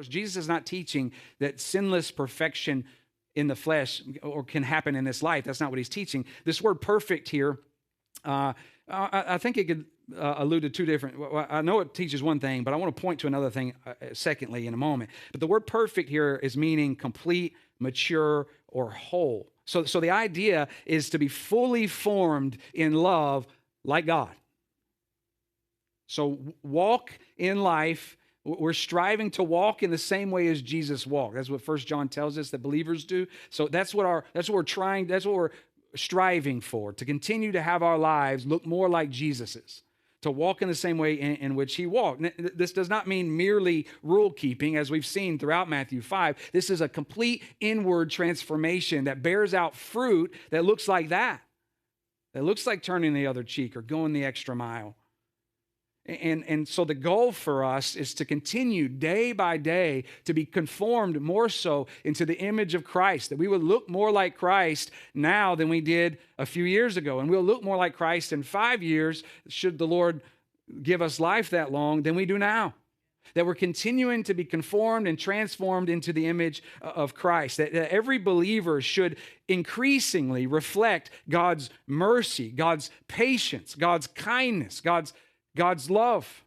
Jesus is not teaching that sinless perfection in the flesh or can happen in this life. That's not what he's teaching. This word perfect here, I think it could allude to two different, I know it teaches one thing, but I want to point to another thing secondly in a moment. But the word perfect here is meaning complete, mature, or whole. So the idea is to be fully formed in love like God. So walk in life. We're striving to walk in the same way as Jesus walked. That's what 1 John tells us that believers do. So that's what we're striving for, to continue to have our lives look more like Jesus's, to walk in the same way in which he walked. This does not mean merely rule keeping, as we've seen throughout Matthew 5. This is a complete inward transformation that bears out fruit that looks like that. That looks like turning the other cheek or going the extra mile. And so the goal for us is to continue day by day to be conformed more so into the image of Christ, that we would look more like Christ now than we did a few years ago. And we'll look more like Christ in 5 years, should the Lord give us life that long, than we do now. That we're continuing to be conformed and transformed into the image of Christ. That every believer should increasingly reflect God's mercy, God's patience, God's kindness, God's love.